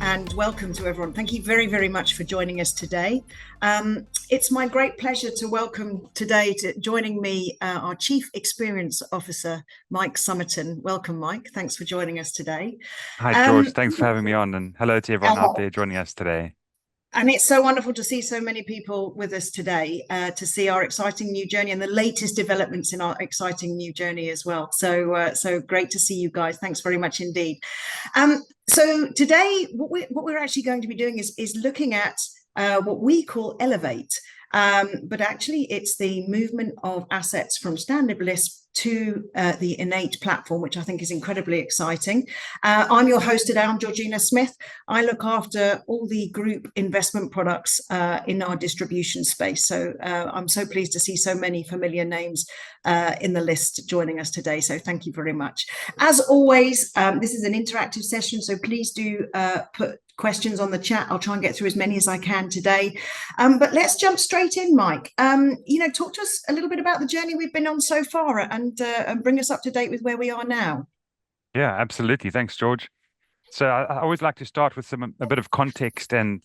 and welcome to everyone. Thank you very, very much for joining us today. It's my great pleasure to welcome today joining me our Chief Experience Officer, Mike Summerton. Welcome, Mike. Thanks for joining us today. Hi, George. Thanks for having me on, and hello to everyone out there joining us today. And it's so wonderful to see so many people with us today to see our exciting new journey and the latest developments in our exciting new journey as well. So great to see you guys. Thanks very much indeed. So today, what we're actually going to be doing is looking at what we call Elevate. But actually, it's the movement of assets from Standard List to the INN8 platform, which I think is incredibly exciting. I'm your host today. I'm Georgina Smith. I look after all the group investment products in our distribution space. So I'm so pleased to see so many familiar names in the list joining us today. So thank you very much. As always, this is an interactive session, so please do put questions on the chat. I'll try and get through as many as I can today. But let's jump straight in, Mike. Talk to us a little bit about the journey we've been on so far and bring us up to date with where we are now. Yeah, absolutely. Thanks, George. So I always like to start with a bit of context and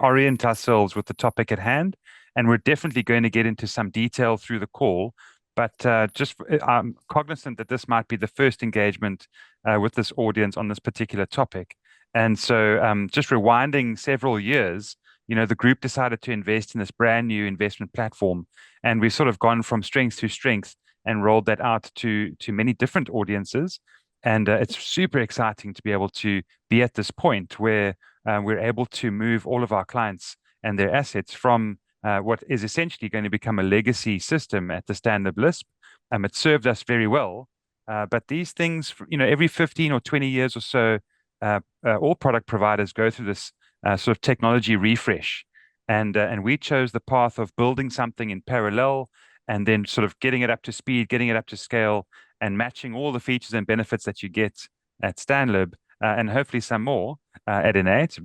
orient ourselves with the topic at hand. And we're definitely going to get into some detail through the call. But I'm cognizant that this might be the first engagement with this audience on this particular topic. And so just rewinding several years, the group decided to invest in this brand new investment platform. And we've sort of gone from strength to strength and rolled that out to many different audiences. And it's super exciting to be able to be at this point where we're able to move all of our clients and their assets from what is essentially going to become a legacy system at the Standard List. It served us very well. But these things, every 15 or 20 years or so, all product providers go through this sort of technology refresh, and we chose the path of building something in parallel, and then sort of getting it up to speed, getting it up to scale, and matching all the features and benefits that you get at StanLib, and hopefully some more at INN8.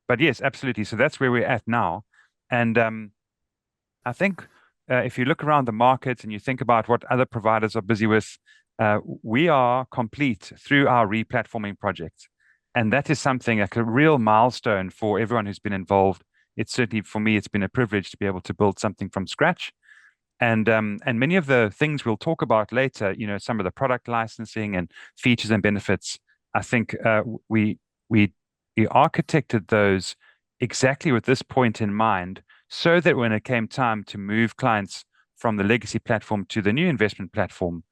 But yes, absolutely. So that's where we're at now, and I think if you look around the market and you think about what other providers are busy with. We are complete through our replatforming project. And that is something like a real milestone for everyone who's been involved. It's certainly for me, it's been a privilege to be able to build something from scratch. And many of the things we'll talk about later, some of the product licensing and features and benefits, I think we architected those exactly with this point in mind, so that when it came time to move clients from the legacy platform to the new investment platform,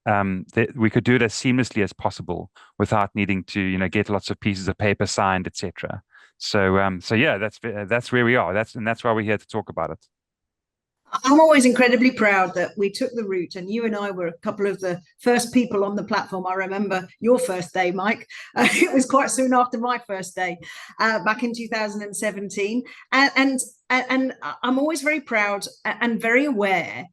that we could do it as seamlessly as possible without needing to, get lots of pieces of paper signed, etc. So yeah, that's where we are. That's why we're here to talk about it. I'm always incredibly proud that we took the route, and you and I were a couple of the first people on the platform. I remember your first day, Mike. It was quite soon after my first day, back in 2017, and I'm always very proud and very aware.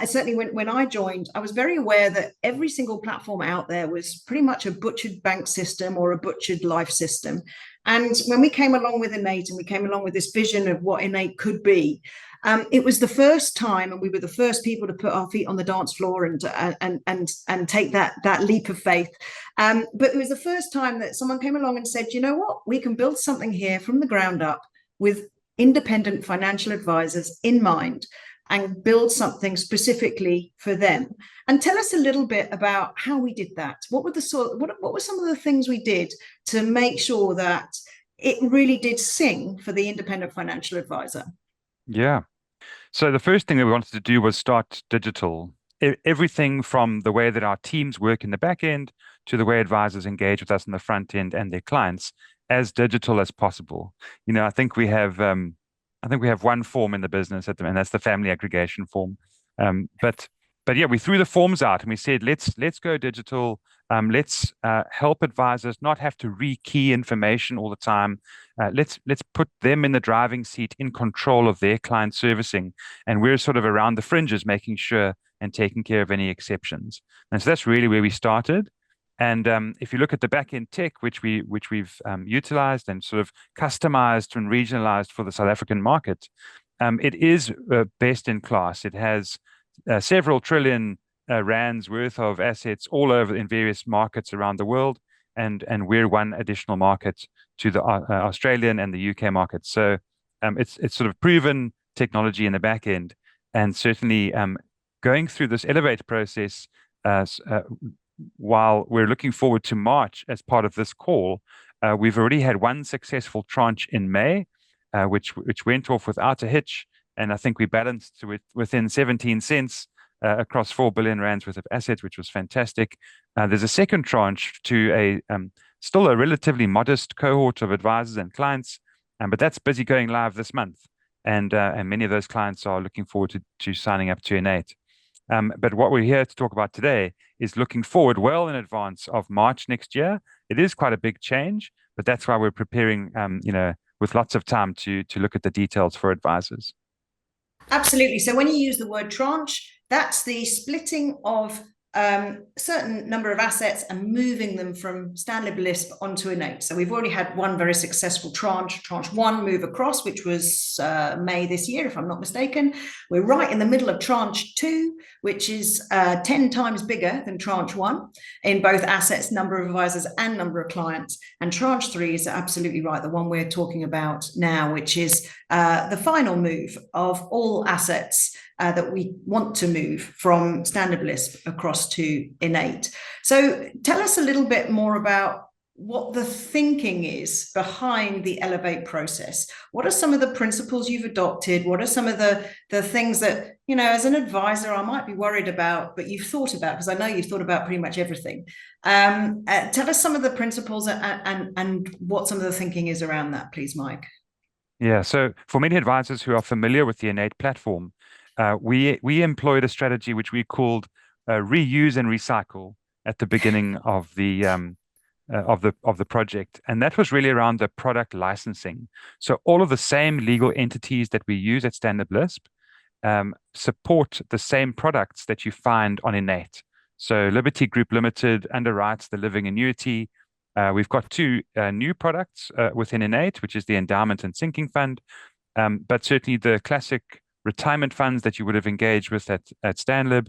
Certainly when I joined, I was very aware that every single platform out there was pretty much a butchered bank system or a butchered life system. And when we came along with INN8 and we came along with this vision of what INN8 could be, it was the first time, and we were the first people to put our feet on the dance floor and take that leap of faith. But it was the first time that someone came along and said, you know what, we can build something here from the ground up with independent financial advisors in mind, and build something specifically for them. And tell us a little bit about how we did that. What were some of the things we did to make sure that it really did sing for the independent financial advisor? Yeah. So the first thing that we wanted to do was start digital. Everything from the way that our teams work in the back end to the way advisors engage with us in the front end and their clients as digital as possible. I think we have one form in the business and that's the family aggregation form. But yeah, we threw the forms out and we said, let's go digital. Let's help advisors not have to rekey information all the time. Let's put them in the driving seat, in control of their client servicing, and we're sort of around the fringes, making sure and taking care of any exceptions. And so that's really where we started. And if you look at the back-end tech, which we've utilized and sort of customized and regionalized for the South African market, it is best in class. It has several trillion rands worth of assets all over in various markets around the world, and we're one additional market to the Australian and the UK market. So it's sort of proven technology in the back end, and certainly going through this Elevate process, uh, while we're looking forward to March as part of this call, we've already had one successful tranche in May, which went off without a hitch, and I think we balanced within 17 cents across 4 billion rands worth of assets, which was fantastic. There's a second tranche to a still a relatively modest cohort of advisors and clients, but that's busy going live this month, and many of those clients are looking forward to signing up to INN8. But what we're here to talk about today is looking forward well in advance of March next year. It is quite a big change, but that's why we're preparing, with lots of time to look at the details for advisors. Absolutely. So when you use the word tranche, that's the splitting of certain number of assets and moving them from Standard Lisp onto INN8. So we've already had one very successful tranche 1 move across, which was May this year, if I'm not mistaken. We're right in the middle of tranche 2, which is 10 times bigger than tranche 1 in both assets, number of advisors and number of clients. And tranche 3 is absolutely right, the one we're talking about now, which is the final move of all assets that we want to move from Standard Lisp across to INN8. So tell us a little bit more about what the thinking is behind the Elevate process. What are some of the principles you've adopted? What are some of the things that, as an advisor, I might be worried about, but you've thought about, because I know you've thought about pretty much everything. Tell us some of the principles and what some of the thinking is around that, please, Mike. Yeah, so for many advisors who are familiar with the INN8 platform, we employed a strategy which we called reuse and recycle at the beginning of the project, and that was really around the product licensing. So all of the same legal entities that we use at Standard Lisp support the same products that you find on INN8. So Liberty Group Limited underwrites the living annuity. We've got two new products within INN8, which is the endowment and sinking fund, but certainly the classic retirement funds that you would have engaged with at Stanlib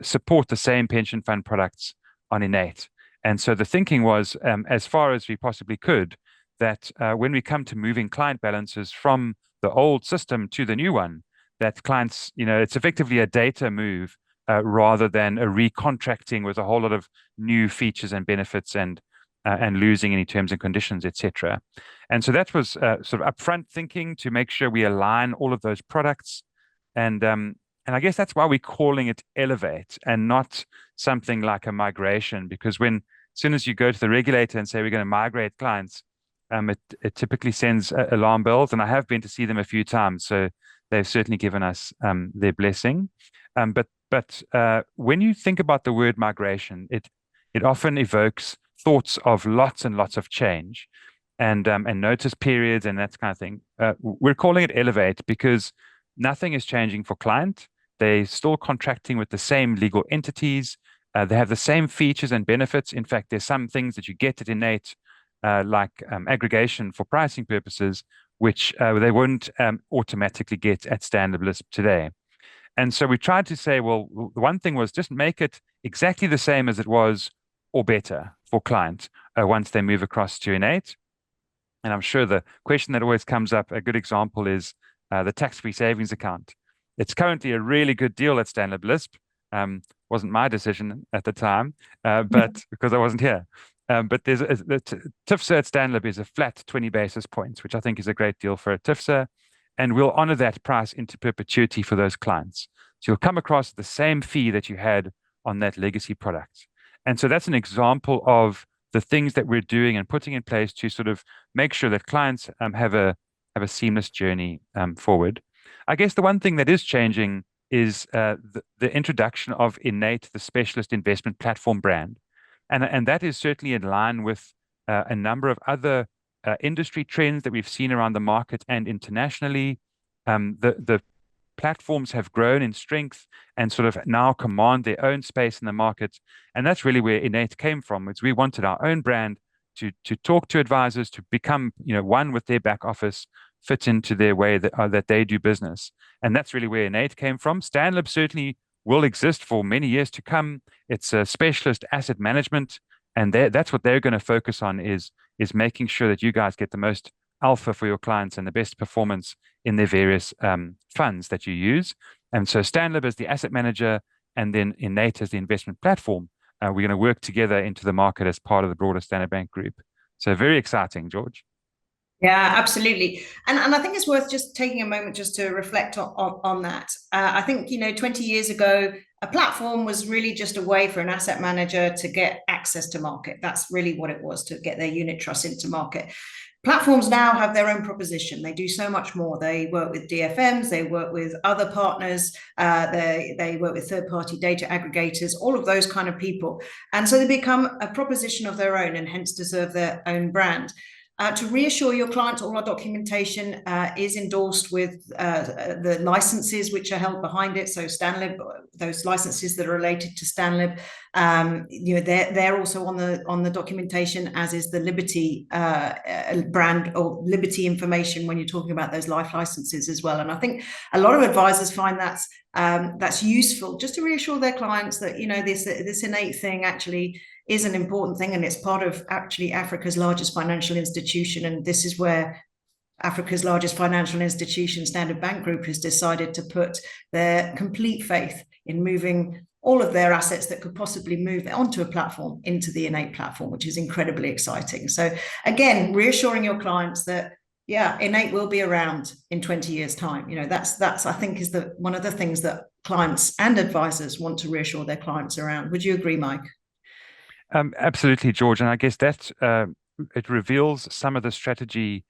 support the same pension fund products on INN8. And so the thinking was, as far as we possibly could, that when we come to moving client balances from the old system to the new one, that clients, it's effectively a data move rather than a recontracting with a whole lot of new features and benefits and losing any terms and conditions, etc. And so that was sort of upfront thinking to make sure we align all of those products. And I guess that's why we're calling it Elevate and not something like a migration, because as soon as you go to the regulator and say we're going to migrate clients, it typically sends alarm bells. And I have been to see them a few times, so they've certainly given us their blessing. But when you think about the word migration, it often evokes thoughts of lots and lots of change and notice periods and that kind of thing. We're calling it Elevate because nothing is changing for client. They're still contracting with the same legal entities. They have the same features and benefits. In fact, there's some things that you get at INN8, like aggregation for pricing purposes, which they won't automatically get at Standard Lisp today. And so we tried to say, well, the one thing was just make it exactly the same as it was or better for clients once they move across to INN8. And I'm sure the question that always comes up, a good example is the tax-free savings account. It's currently a really good deal at Standard Lisp. Wasn't my decision at the time, but because I wasn't here. But there's the TIFSA at Stanlib is a flat 20 basis points, which I think is a great deal for a TIFSA. And we'll honor that price into perpetuity for those clients. So you'll come across the same fee that you had on that legacy product. And so that's an example of the things that we're doing and putting in place to sort of make sure that clients have a seamless journey forward. I guess the one thing that is changing is the introduction of INN8, the specialist investment platform brand. And that is certainly in line with a number of other industry trends that we've seen around the market and internationally. The platforms have grown in strength and sort of now command their own space in the market. And that's really where INN8 came from. It's we wanted our own brand to talk to advisors, to become one with their back office, fit into their way that they do business. And that's really where INN8 came from. Stanlib certainly will exist for many years to come. It's a specialist asset management And that's what they're going to focus on is making sure that you guys get the most alpha for your clients and the best performance in their various funds that you use. And so Stanlib as the asset manager, and then INN8 as the investment platform, we're going to work together into the market as part of the broader Standard Bank group. So very exciting, George. Yeah, absolutely. And I think it's worth just taking a moment just to reflect on that. I think, 20 years ago, a platform was really just a way for an asset manager to get access to market. That's really what it was, to get their unit trust into market. Platforms now have their own proposition. They do so much more. They work with DFMs, they work with other partners, they work with third-party data aggregators, all of those kind of people. And so they become a proposition of their own and hence deserve their own brand. To reassure your clients, all our documentation is endorsed with the licenses which are held behind it. So Stanlib, those licenses that are related to Stanlib, they're also on the documentation, as is the Liberty brand or Liberty information when you're talking about those life licenses as well. And I think a lot of advisors find that's useful just to reassure their clients that this innate thing actually is an important thing, and it's part of actually Africa's largest financial institution. And this is where Africa's largest financial institution, Standard Bank Group, has decided to put their complete faith in moving all of their assets that could possibly move onto a platform into the INN8 platform, which is incredibly exciting. So again, reassuring your clients that INN8 will be around in 20 years' time. That's I think is one of the things that clients and advisors want to reassure their clients around. Would you agree, Mike? Absolutely, George. And I guess that it reveals some of the strategy.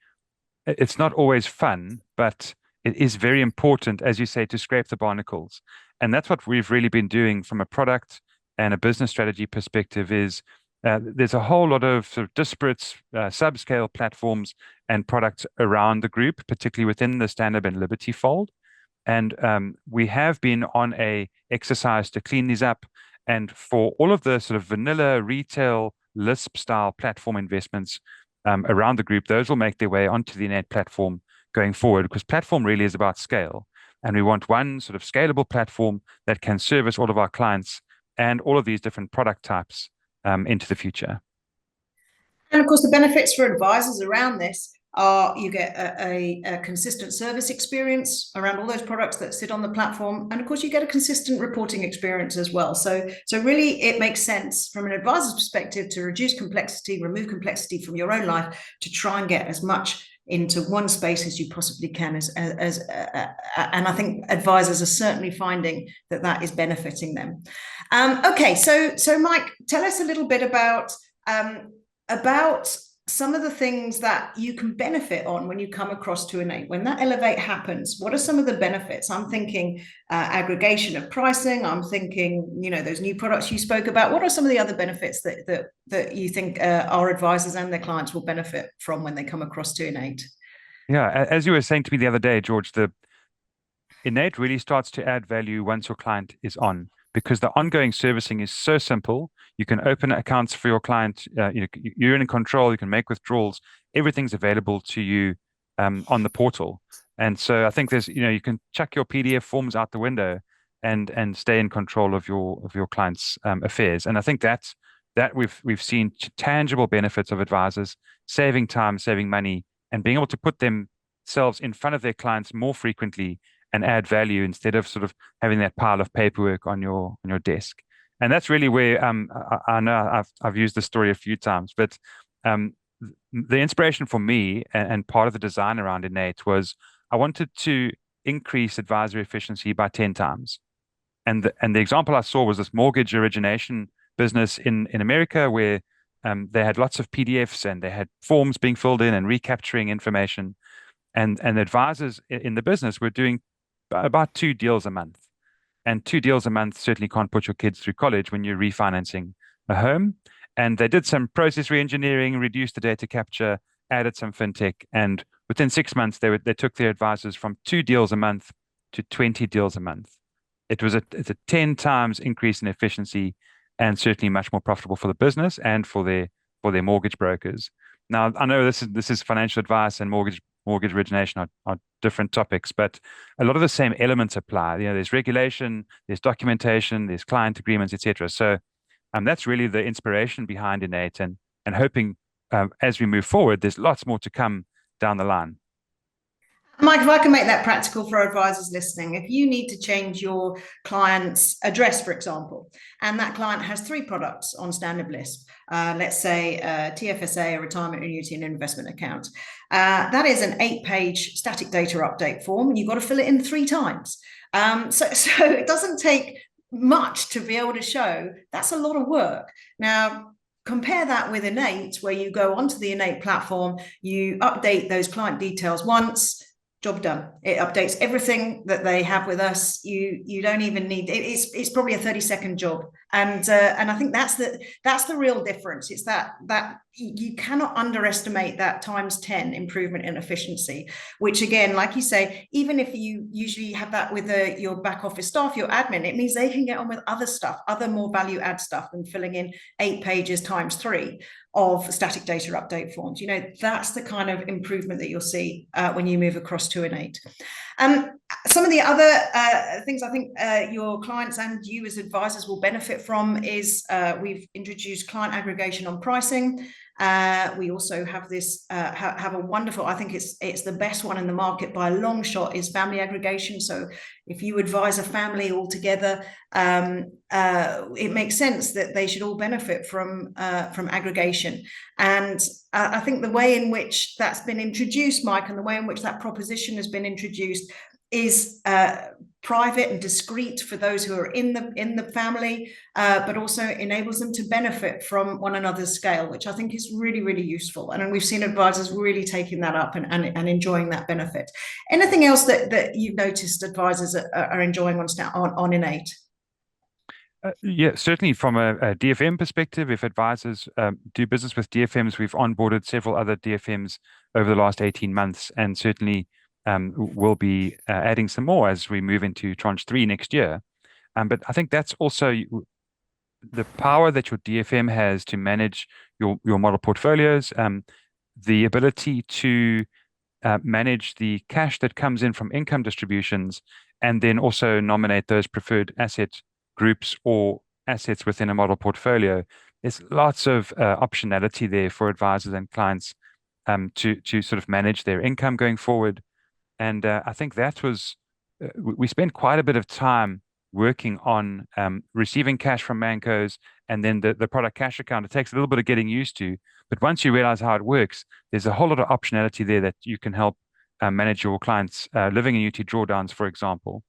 It's not always fun, but it is very important, as you say, to scrape the barnacles. And that's what we've really been doing from a product and a business strategy perspective is there's a whole lot of sort of disparate subscale platforms and products around the group, particularly within the Stanlib and Liberty fold. And we have been on a exercise to clean these up. And for all of the sort of vanilla retail LISP style platform investments around the group, those will make their way onto the INN8 platform going forward, because platform really is about scale. And we want one sort of scalable platform that can service all of our clients and all of these different product types into the future. And of course, the benefits for advisors around this are you get a consistent service experience around all those products that sit on the platform. And of course, you get a consistent reporting experience as well. So really, it makes sense from an advisor's perspective to reduce complexity, remove complexity from your own life, to try and get as much into one space as you possibly can. And I think advisors are certainly finding that is benefiting them. Okay, so Mike, tell us a little bit about some of the things that you can benefit on when you come across to INN8. When that elevate happens, what are some of the benefits? I'm thinking aggregation of pricing. I'm thinking, those new products you spoke about. What are some of the other benefits that you think our advisors and their clients will benefit from when they come across to INN8? Yeah, as you were saying to me the other day, George, the INN8 really starts to add value once your client is on, because the ongoing servicing is so simple. You can open accounts for your client. You're in control. You can make withdrawals. Everything's available to you on the portal. And so I think there's, you can chuck your PDF forms out the window and stay in control of your clients' affairs. And I think that we've seen tangible benefits of advisors saving time, saving money, and being able to put themselves in front of their clients more frequently and add value instead of sort of having that pile of paperwork on your desk. And that's really where I know I've used this story a few times, but the inspiration for me and part of the design around INN8 was I wanted to increase advisory efficiency by 10 times. And the example I saw was this mortgage origination business in America where they had lots of PDFs and they had forms being filled in and recapturing information. And advisors in the business were doing about 2 deals a month. And 2 deals a month certainly can't put your kids through college when you're refinancing a home. And they did some process reengineering, reduced the data capture, added some fintech, and within 6 months they took their advisors from 2 deals a month to 20 deals a month. It's a 10 times increase in efficiency, and certainly much more profitable for the business and for their mortgage brokers. Now I know this is financial advice, and mortgage origination are different topics, but a lot of the same elements apply. There's regulation, there's documentation, there's client agreements, etc. So That's really the inspiration behind INN8, and hoping as we move forward, there's lots more to come down the line. Mike, if I can make that practical for advisors listening, if you need to change your client's address, for example, and that client has 3 products on standard list, let's say TFSA, a retirement annuity, and investment account, that is an 8-page static data update form, and you've got to fill it in 3 times. So it doesn't take much to be able to show that's a lot of work. Now, compare that with INN8, where you go onto the INN8 platform, you update those client details once, job done. It updates everything that they have with us. You don't even need it's probably a 30-second job, and I think that's the real difference. It's that you cannot underestimate that times 10 improvement in efficiency, which again, like you say, even if you usually have that with your back office staff, your admin, it means they can get on with other stuff, other more value add stuff than filling in 8 pages times 3 of static data update forms. That's the kind of improvement that you'll see when you move across to INN8. Some of the other things I think your clients and you as advisors will benefit from is we've introduced client aggregation on pricing. We also have this have a wonderful, I think it's the best one in the market by a long shot, is family aggregation. So if you advise a family all together, it makes sense that they should all benefit from aggregation. And I think the way in which that's been introduced, Mike, and the way in which that proposition has been introduced is private and discreet for those who are in the family, but also enables them to benefit from one another's scale, which I think is really, really useful. And we've seen advisors really taking that up and enjoying that benefit. Anything else that you've noticed advisors are enjoying on INN8? Yeah, certainly from a DFM perspective, if advisors do business with DFMs, we've onboarded several other DFMs over the last 18 months, and certainly we'll be adding some more as we move into tranche 3 next year. But I think that's also the power that your DFM has to manage your model portfolios, the ability to manage the cash that comes in from income distributions, and then also nominate those preferred asset groups or assets within a model portfolio. There's lots of optionality there for advisors and clients to sort of manage their income going forward. And I think that was we spent quite a bit of time working on receiving cash from Mancos, and then the product cash account. It takes a little bit of getting used to, but once you realize how it works, there's a whole lot of optionality there that you can help manage your clients' living annuity drawdowns, for example,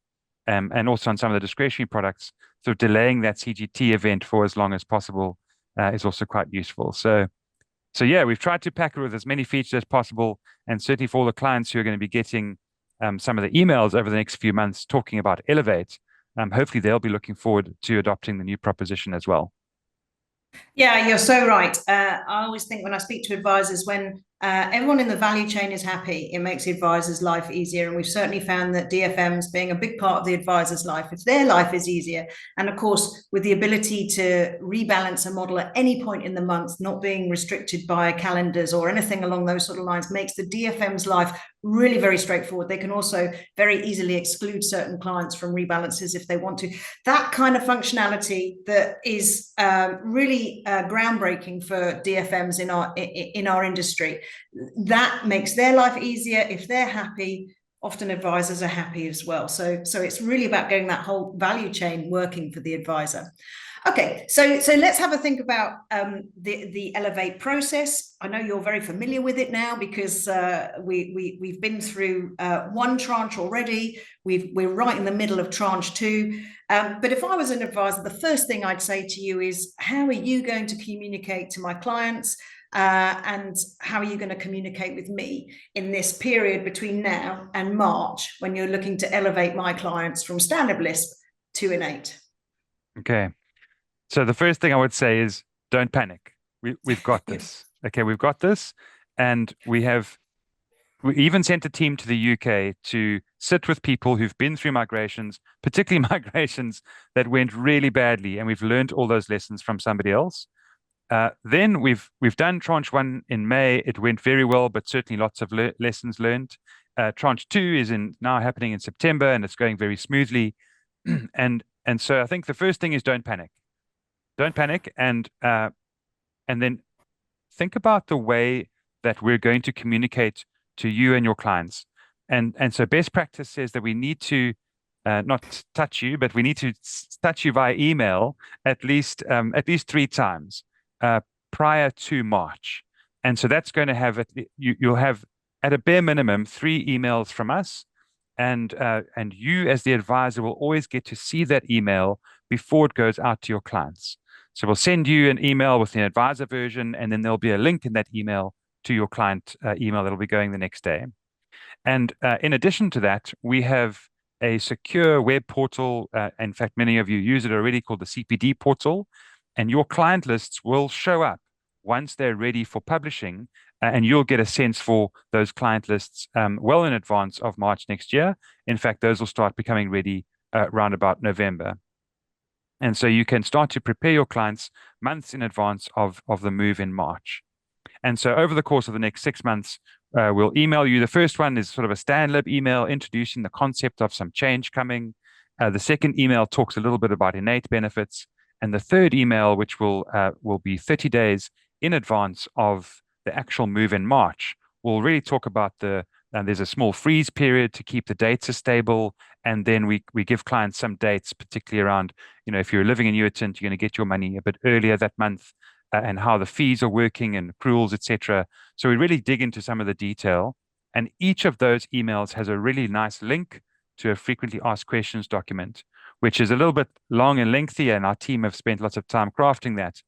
and also on some of the discretionary products. So delaying that CGT event for as long as possible is also quite useful. So yeah, we've tried to pack it with as many features as possible, and certainly for all the clients who are going to be getting some of the emails over the next few months talking about Elevate, hopefully they'll be looking forward to adopting the new proposition as well. Yeah, you're so right. I always think when I speak to advisors, when everyone in the value chain is happy, it makes the advisor's life easier. And we've certainly found that DFMs being a big part of the advisor's life, if their life is easier, and of course, with the ability to rebalance a model at any point in the month, not being restricted by calendars or anything along those sort of lines, makes the DFM's life really very straightforward. They can also very easily exclude certain clients from rebalances if they want to. That kind of functionality that is really groundbreaking for DFMs in our industry, that makes their life easier. If they're happy, often advisors are happy as well. So it's really about getting that whole value chain working for the advisor. Okay, so let's have a think about the Elevate process. I know you're very familiar with it now because we've been through one tranche already. We're right in the middle of tranche 2. But if I was an advisor, the first thing I'd say to you is, how are you going to communicate to my clients? And how are you going to communicate with me in this period between now and March when you're looking to elevate my clients from standard list to INN8? Okay. So the first thing I would say is don't panic. We've got this. Okay, we've got this. And we even sent a team to the UK to sit with people who've been through migrations, particularly migrations that went really badly, and we've learned all those lessons from somebody else. Then we've done tranche 1 in May. It went very well, but certainly lots of lessons learned. Tranche 2 is now happening in September, and it's going very smoothly. And so I think the first thing is don't panic. don't panic, and then think about the way that we're going to communicate to you and your clients. And so best practice says that we need to not touch you, but we need to touch you via email at least 3 times uh, prior to March. And so that's going to have you'll have at a bare minimum 3 emails from us, and you as the advisor will always get to see that email before it goes out to your clients. So we'll send you an email with the advisor version, and then there'll be a link in that email to your client email that'll be going the next day. And in addition to that, we have a secure web portal. In fact, many of you use it already, called the CPD portal. And your client lists will show up once they're ready for publishing. And you'll get a sense for those client lists well in advance of March next year. In fact, those will start becoming ready around about November. And so you can start to prepare your clients months in advance of the move in March. And so over the course of the next 6 months, we'll email you. The first one is sort of a StanLib email introducing the concept of some change coming. The second email talks a little bit about INN8 benefits. And the third email, which will be 30 days in advance of the actual move in March, will really talk about there's a small freeze period to keep the data stable. And then we give clients some dates, particularly around, if you're living in annuitant, you're going to get your money a bit earlier that month, and how the fees are working and accruals, etc. So we really dig into some of the detail. And each of those emails has a really nice link to a frequently asked questions document, which is a little bit long and lengthy, and our team have spent lots of time crafting that.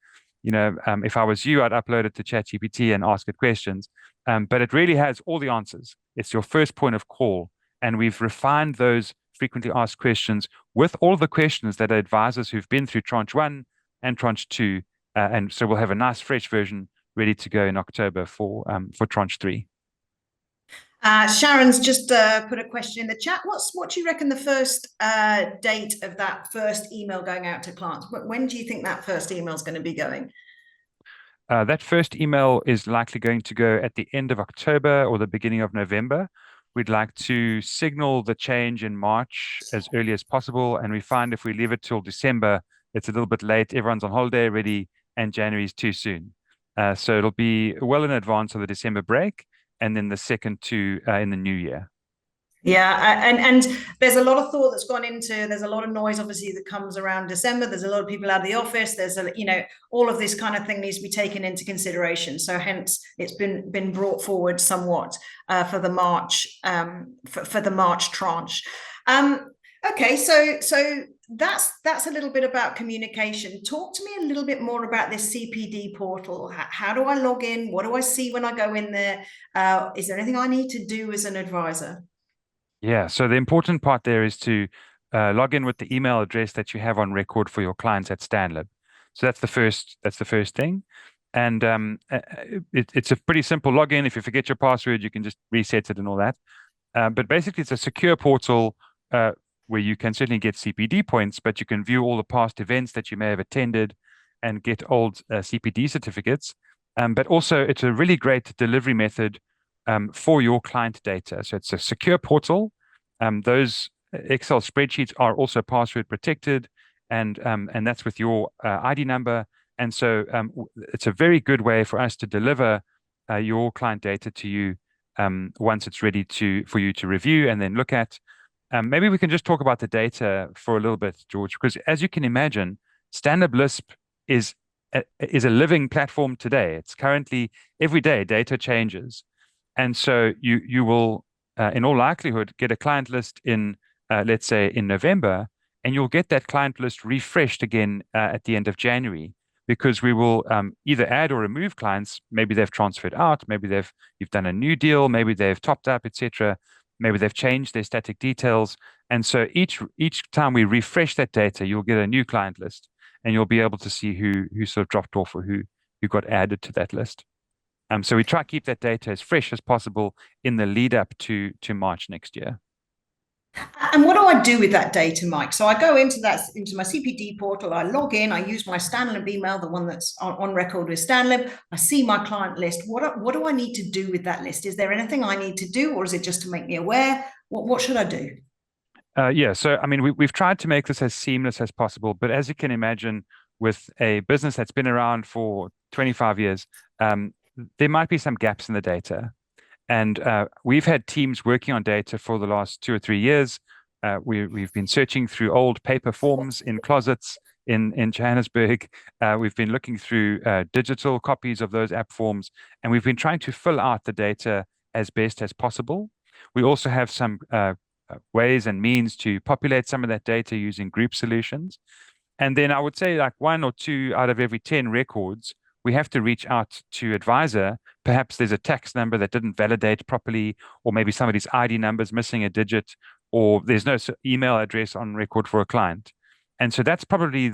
If I was you, I'd upload it to ChatGPT and ask it questions. But it really has all the answers. It's your first point of call. And we've refined those frequently asked questions with all the questions that advisors who've been through tranche 1 and tranche 2. And so we'll have a nice fresh version ready to go in October for tranche 3. Sharon's just put a question in the chat. What do you reckon the first date of that first email going out to clients? When do you think that first email is going to be going? That first email is likely going to go at the end of October or the beginning of November. We'd like to signal the change in March as early as possible. And we find if we leave it till December, it's a little bit late. Everyone's on holiday already, and January is too soon. So it'll be well in advance of the December break, and then the second two in the new year. Yeah, and there's a lot of thought that's gone into. There's a lot of noise, obviously, that comes around December. There's a lot of people out of the office. There's all of this kind of thing needs to be taken into consideration. So hence, it's been brought forward somewhat for the March for the March tranche. Okay, so that's a little bit about communication. Talk to me a little bit more about this CPD portal. How do I log in? What do I see when I go in there? Is there anything I need to do as an advisor? Yeah, so the important part there is to log in with the email address that you have on record for your clients at StanLib. So that's the first thing. And it's a pretty simple login. If you forget your password, you can just reset it and all that. But basically, it's a secure portal where you can certainly get CPD points, but you can view all the past events that you may have attended and get old CPD certificates. But also, it's a really great delivery method for your client data. So it's a secure portal. Those Excel spreadsheets are also password protected, and that's with your ID number. And so it's a very good way for us to deliver your client data to you once it's ready for you to review and then look at. Maybe we can just talk about the data for a little bit, George, because as you can imagine, StanLib LISP is a living platform today. It's currently every day data changes. And so you will, in all likelihood, get a client list in, let's say, in November, and you'll get that client list refreshed again at the end of January, because we will either add or remove clients. Maybe they've transferred out, maybe you've done a new deal, maybe they've topped up, etc. Maybe they've changed their static details. And so each time we refresh that data, you'll get a new client list, and you'll be able to see who sort of dropped off or who got added to that list. So we try to keep that data as fresh as possible in the lead up to March next year. And what do I do with that data, Mike? So I go into my CPD portal, I log in, I use my StanLib email, the one that's on record with StanLib. I see my client list. What do I need to do with that list? Is there anything I need to do, or is it just to make me aware? What should I do? Yeah, so I mean, we've tried to make this as seamless as possible, but as you can imagine, with a business that's been around for 25 years, there might be some gaps in the data. And we've had teams working on data for the last 2 or 3 years. We've been searching through old paper forms in closets in Johannesburg. We've been looking through digital copies of those app forms, and we've been trying to fill out the data as best as possible. We also have some ways and means to populate some of that data using group solutions. And then I would say like 1 or 2 out of every 10 records, we have to reach out to advisor. Perhaps there's a tax number that didn't validate properly, or maybe somebody's ID number is missing a digit, or there's no email address on record for a client. And so that's probably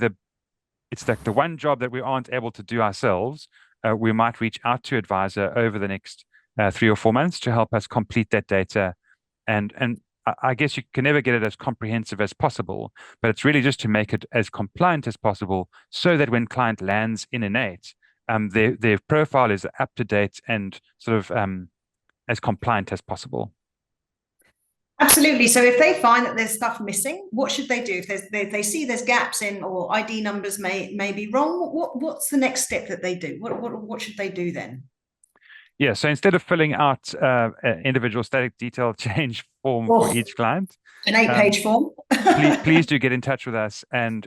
it's like the one job that we aren't able to do ourselves. We might reach out to advisor over the next 3 or 4 months to help us complete that data. And I guess you can never get it as comprehensive as possible, but it's really just to make it as compliant as possible so that when client lands in INN8, their profile is up to date and sort of as compliant as possible. Absolutely. So if they find that there's stuff missing, what should they do? If they see there's gaps in, or ID numbers may be wrong, what's the next step that they do? What should they do then? Yeah, so instead of filling out an individual static detail change form for each client, an 8-page form. please do get in touch with us. And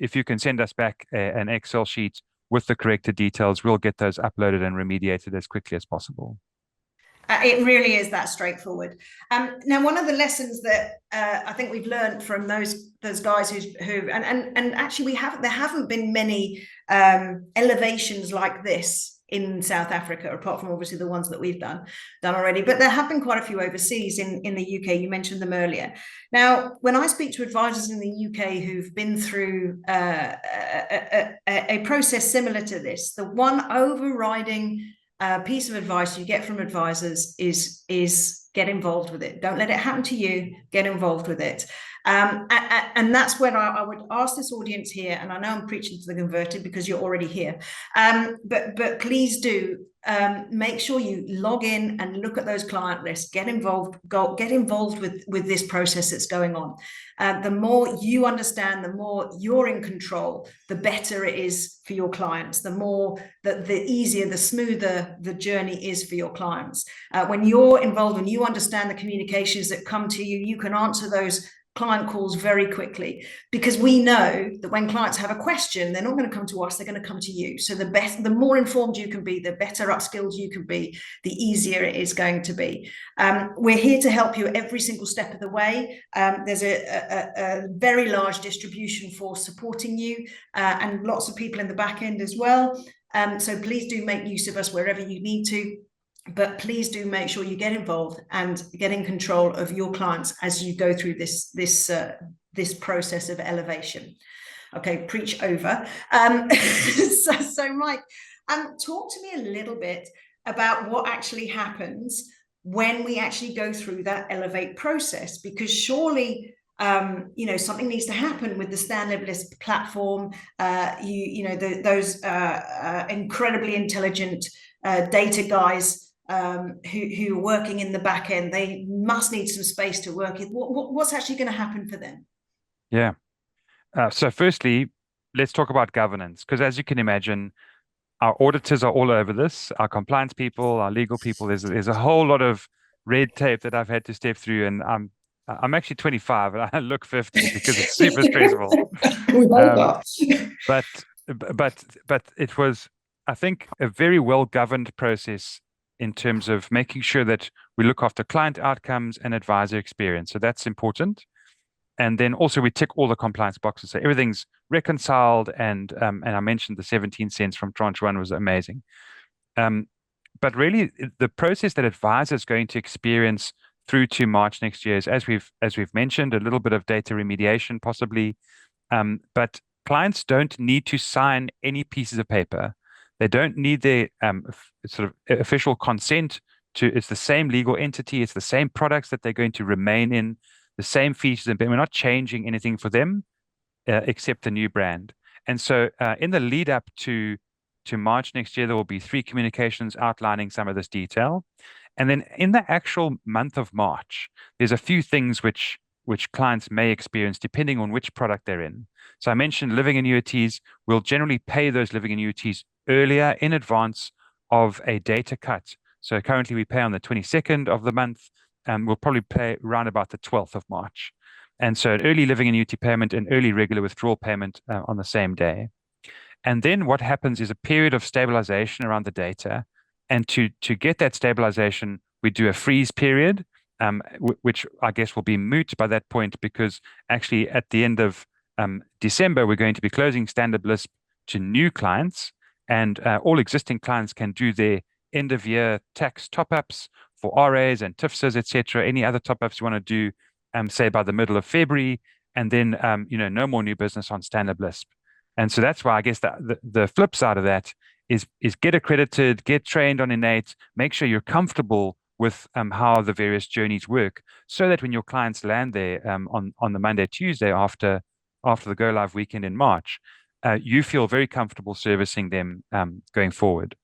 if you can send us back an Excel sheet with the corrected details, we'll get those uploaded and remediated as quickly as possible. It really is that straightforward. Now, one of the lessons that I think we've learned from those guys who and actually there haven't been many elevations like this in South Africa, apart from obviously the ones that we've done already, but there have been quite a few overseas in the UK. You mentioned them earlier. Now, when I speak to advisors in the UK who've been through a process similar to this, the one overriding piece of advice you get from advisors is get involved with it. Don't let it happen to you. Get involved with it. And that's where I would ask this audience here, and I know I'm preaching to the converted because you're already here, but please do make sure you log in and look at those client lists. Get involved with this process that's going on. The more you understand, the more you're in control, the better it is for your clients. The easier, the smoother the journey is for your clients. When you're involved and you understand the communications that come to you, you can answer those client calls very quickly, because we know that when clients have a question, they're not going to come to us, they're going to come to you. So the more informed you can be, the better upskilled you can be, the easier it is going to be. We're here to help you every single step of the way. There's a very large distribution force supporting you, and lots of people in the back end as well. So please do make use of us wherever you need to. But please do make sure you get involved and get in control of your clients as you go through this process of elevation. Okay, preach over. So Mike, talk to me a little bit about what actually happens when we actually go through that elevate process, because surely something needs to happen with the Standard List platform. Those incredibly intelligent data guys who are working in the back end, they must need some space to work in. What's actually going to happen for them? Yeah. So firstly, let's talk about governance, because as you can imagine, our auditors are all over this, our compliance people, our legal people. There's a whole lot of red tape that I've had to step through, and I'm actually 25 and I look 50 because it's super stressful. But it was, I think, a very well governed process in terms of making sure that we look after client outcomes and advisor experience. So that's important. And then also we tick all the compliance boxes. So everything's reconciled. And I mentioned the 17 cents from tranche one was amazing. But really the process that advisors going to experience through to March next year is, as we've mentioned, a little bit of data remediation possibly. But clients don't need to sign any pieces of paper. They don't need their sort of official consent to. It's the same legal entity. It's the same products that they're going to remain in, the same features, and we're not changing anything for them except the new brand. And so in the lead up to March next year, there will be 3 communications outlining some of this detail. And then in the actual month of March, there's a few things which which clients may experience depending on which product they're in. So I mentioned living annuities. We'll generally pay those living annuities earlier in advance of a data cut. So currently we pay on the 22nd of the month. We'll probably pay around about the 12th of March. And so an early living annuity payment and early regular withdrawal payment on the same day. And then what happens is a period of stabilization around the data. And to get that stabilization, we do a freeze period, which I guess will be moot by that point, because actually at the end of December, we're going to be closing Standard Lisp to new clients, and all existing clients can do their end of year tax top-ups for RAs and TIFSs, etc. Any other top-ups you want to do, say by the middle of February, and then no more new business on Standard Lisp. And so that's why I guess the flip side of that is get accredited, get trained on INN8, make sure you're comfortable with how the various journeys work, so that when your clients land there on the Monday, Tuesday after the go live weekend in March, you feel very comfortable servicing them going forward.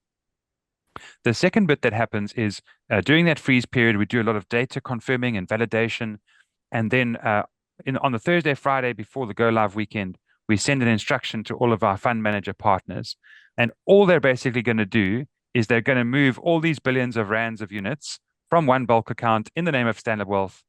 The second bit that happens is during that freeze period, we do a lot of data confirming and validation. And then on the Thursday, Friday before the go live weekend, we send an instruction to all of our fund manager partners. And all they're basically going to do is they're going to move all these billions of rands of units from one bulk account in the name of Standard Wealth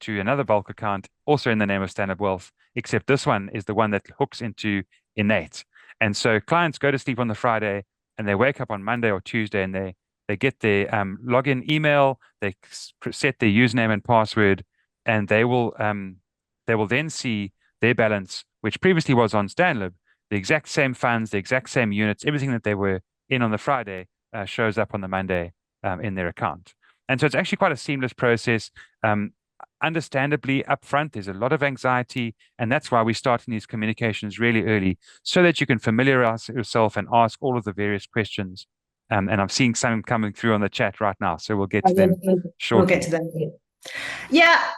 to another bulk account also in the name of Standard Wealth, except this one is the one that hooks into INN8. And so clients go to sleep on the Friday and they wake up on Monday or Tuesday, and they get their login email, they set their username and password, and they will then see their balance, which previously was on StanLib, the exact same funds, the exact same units, everything that they were in on the Friday shows up on the Monday in their account. And so it's actually quite a seamless process. Understandably, upfront, there's a lot of anxiety, and that's why we start in these communications really early, so that you can familiarize yourself and ask all of the various questions. And I'm seeing some coming through on the chat right now, so we'll get to them shortly. We'll get to them. Yeah,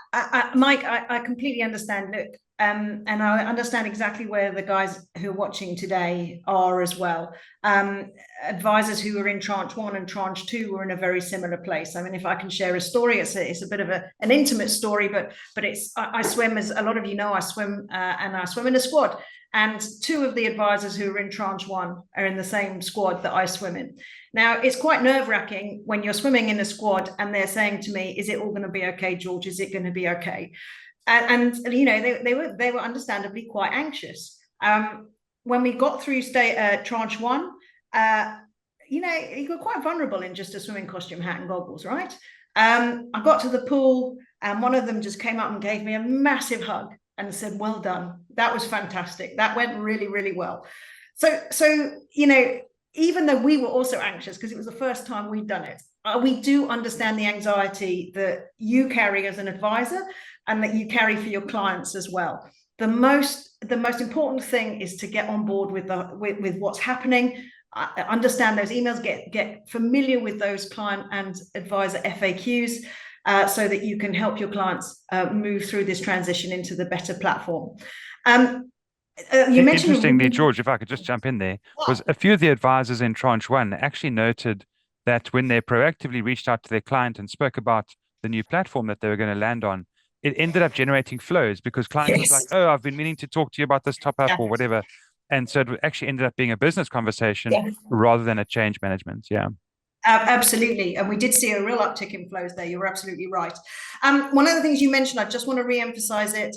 Mike, I completely understand. Look, and I understand exactly where the guys who are watching today are as well. Advisors who were in tranche 1 and tranche 2 were in a very similar place. I mean, if I can share a story, it's a bit of an intimate story, but I swim, as a lot of you know, I swim and I swim in a squad. And 2 of the advisors who are in tranche 1 are in the same squad that I swim in. Now, it's quite nerve-wracking when you're swimming in a squad and they're saying to me, is it all going to be okay, George? Is it going to be okay? And they were understandably quite anxious. When we got through tranche 1, you got quite vulnerable in just a swimming costume, hat and goggles, right? I got to the pool and one of them just came up and gave me a massive hug and said, well done. That was fantastic. That went really, really well. So even though we were also anxious because it was the first time we'd done it, we do understand the anxiety that you carry as an advisor and that you carry for your clients as well. The most important thing is to get on board with what's happening. Understand those emails, get familiar with those client and advisor FAQs, so that you can help your clients move through this transition into the better platform. You mentioned interestingly, George, if I could just jump in there, was a few of the advisors in tranche 1 actually noted that when they proactively reached out to their client and spoke about the new platform that they were going to land on, it ended up generating flows, because clients was like, oh, I've been meaning to talk to you about this top up or whatever. And so it actually ended up being a business conversation rather than a change management. Yeah. Absolutely. And we did see a real uptick in flows there. You're absolutely right. One of the things you mentioned, I just want to re-emphasize it.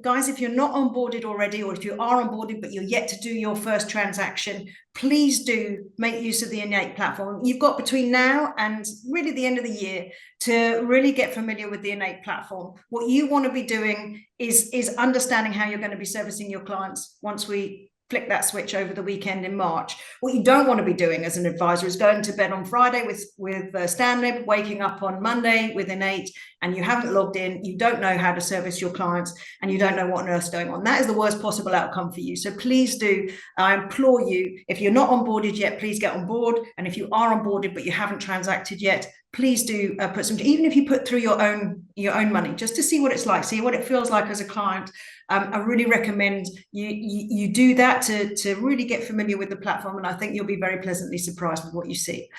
Guys, if you're not onboarded already, or if you are onboarded but you're yet to do your first transaction, please do make use of the INN8 platform. You've got between now and really the end of the year to really get familiar with the INN8 platform. What you want to be doing is understanding how you're going to be servicing your clients once we flick that switch over the weekend in March. What you don't want to be doing as an advisor is going to bed on Friday with StanLib, waking up on Monday with INN8, and you haven't logged in, you don't know how to service your clients, and you don't know what on earth's going on. That is the worst possible outcome for you. So please do, I implore you, if you're not onboarded yet, please get on board. And if you are onboarded but you haven't transacted yet, please do put some, even if you put through your own money, just to see what it's like, see what it feels like as a client. I really recommend you do that to really get familiar with the platform, and I think you'll be very pleasantly surprised with what you see.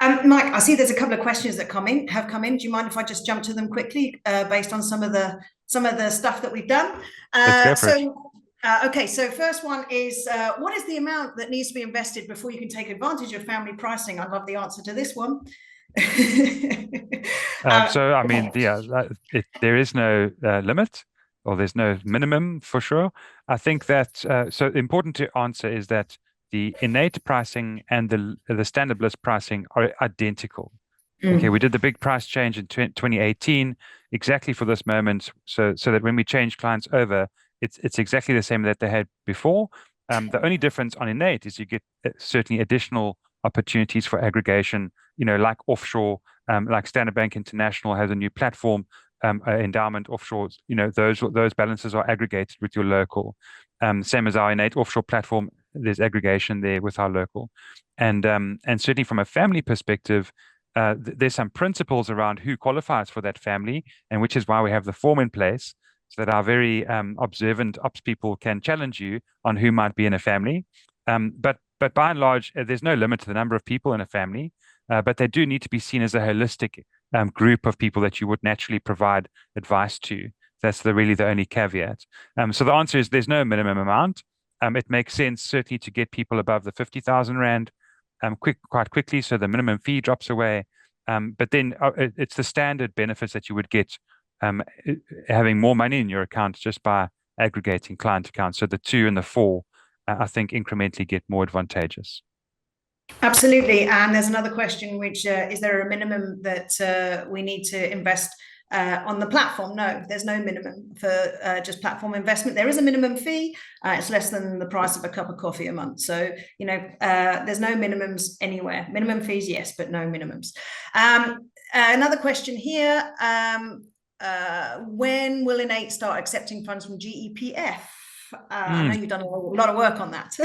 Mike, I see there's a couple of questions that have come in. Do you mind if I just jump to them quickly based on some of the some of the stuff that we've done. Let's go for it. Okay, so first one is, what is the amount that needs to be invested before you can take advantage of family pricing? I'd love the answer to this one. So, I mean, yeah, there is no limit, or there's no minimum for sure. I think that so important to answer is that the innate pricing and the standard list pricing are identical. Okay, we did the big price change in 2018 exactly for this moment, so that when we change clients over, it's exactly the same that they had before. The only difference on innate is you get certainly additional opportunities for aggregation, like offshore, like Standard Bank International has a new platform, endowment offshore, those balances are aggregated with your local. Same as our innate offshore platform, there's aggregation there with our local. And certainly from a family perspective, there's some principles around who qualifies for that family, and which is why we have the form in place, so that our very observant ops people can challenge you on who might be in a family. But by and large, there's no limit to the number of people in a family, but they do need to be seen as a holistic group of people that you would naturally provide advice to. That's really the only caveat. So the answer is there's no minimum amount. It makes sense certainly to get people above the 50,000 Rand quite quickly, so the minimum fee drops away. But then it's the standard benefits that you would get having more money in your account just by aggregating client accounts. So the 2 and the 4, I think, incrementally get more advantageous. Absolutely. And there's another question, which is there a minimum that we need to invest on the platform? No, there's no minimum for just platform investment. There is a minimum fee. It's less than the price of a cup of coffee a month. So, there's no minimums anywhere. Minimum fees, yes, but no minimums. Another question here. When will INN8 start accepting funds from GEPF? I know you've done a lot of work on that.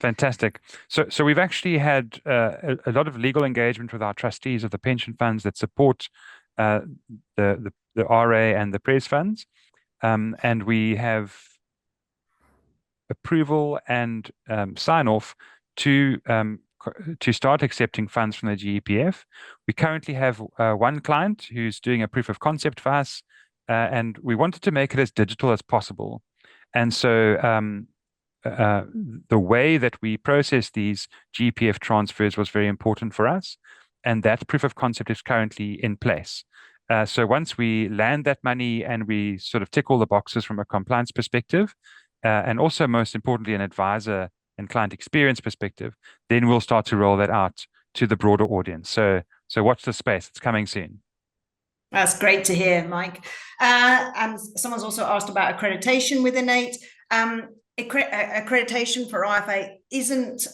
Fantastic. So we've actually had a lot of legal engagement with our trustees of the pension funds that support the RA and the PRES funds, and we have approval and sign off to start accepting funds from the GEPF. We currently have one client who's doing a proof of concept for us, and we wanted to make it as digital as possible. And so the way that we process these GEPF transfers was very important for us, and that proof of concept is currently in place. So once we land that money and we sort of tick all the boxes from a compliance perspective, and also most importantly an advisor and client experience perspective, then we'll start to roll that out to the broader audience. So watch the space; it's coming soon. That's great to hear, Mike. And someone's also asked about accreditation with INN8. Accreditation for IFA isn't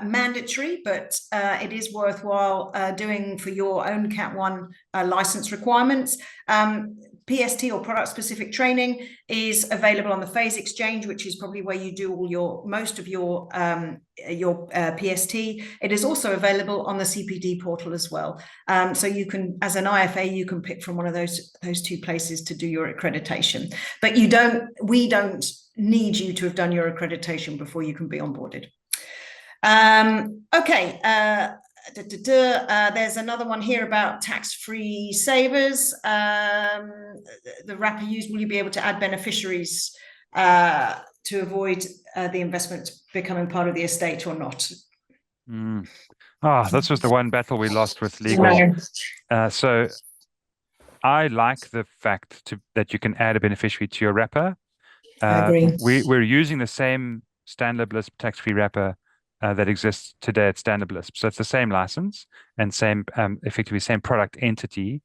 mandatory, but it is worthwhile doing for your own Cat 1 license requirements. PST or product-specific training is available on the Phase Exchange, which is probably where you do most of your PST. It is also available on the CPD portal as well. So you can, as an IFA, you can pick from one of those 2 places to do your accreditation. But we don't need you to have done your accreditation before you can be onboarded. Okay. There's another one here about tax-free savers. The wrapper used, will you be able to add beneficiaries to avoid the investment becoming part of the estate or not? This was the one battle we lost with legal. So I like the fact that you can add a beneficiary to your wrapper. I agree. We're using the same Standard Lisp tax-free wrapper that exists today at Standard Lisp. So it's the same license and effectively same product entity.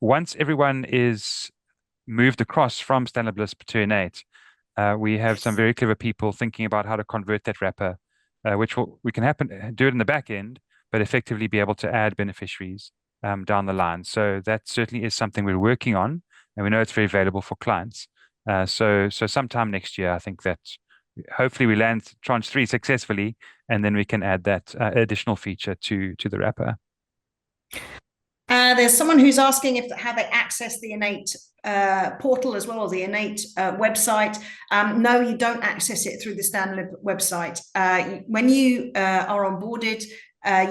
Once everyone is moved across from Standard Lisp to INN8, we have some very clever people thinking about how to convert that wrapper, which we can do it in the back end, but effectively be able to add beneficiaries down the line. So that certainly is something we're working on, and we know it's very valuable for clients. So sometime next year, I think that hopefully we land tranche 3 successfully, and then we can add that additional feature to the wrapper. There's someone who's asking how they access the INN8 portal as well, or the INN8 website. No, you don't access it through the Standard website. When you are onboarded,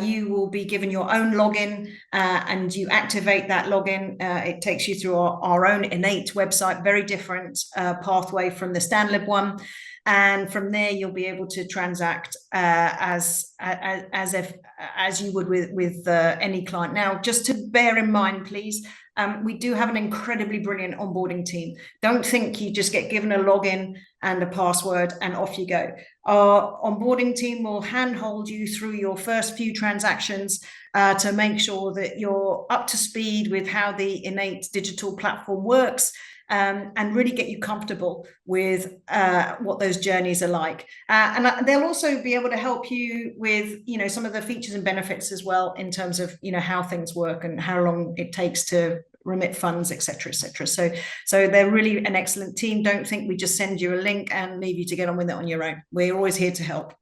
you will be given your own login, and you activate that login. It takes you through our own INN8 website, very different pathway from the StanLib one. And from there, you'll be able to transact as you would with any client. Now, just to bear in mind, please, we do have an incredibly brilliant onboarding team. Don't think you just get given a login and a password and off you go. Our onboarding team will handhold you through your first few transactions to make sure that you're up to speed with how the INN8 digital platform works, and really get you comfortable with what those journeys are like. And they'll also be able to help you with, some of the features and benefits as well, in terms of, how things work and how long it takes to remit funds, etc., etc. So they're really an excellent team. Don't think we just send you a link and leave you to get on with it on your own. We're always here to help.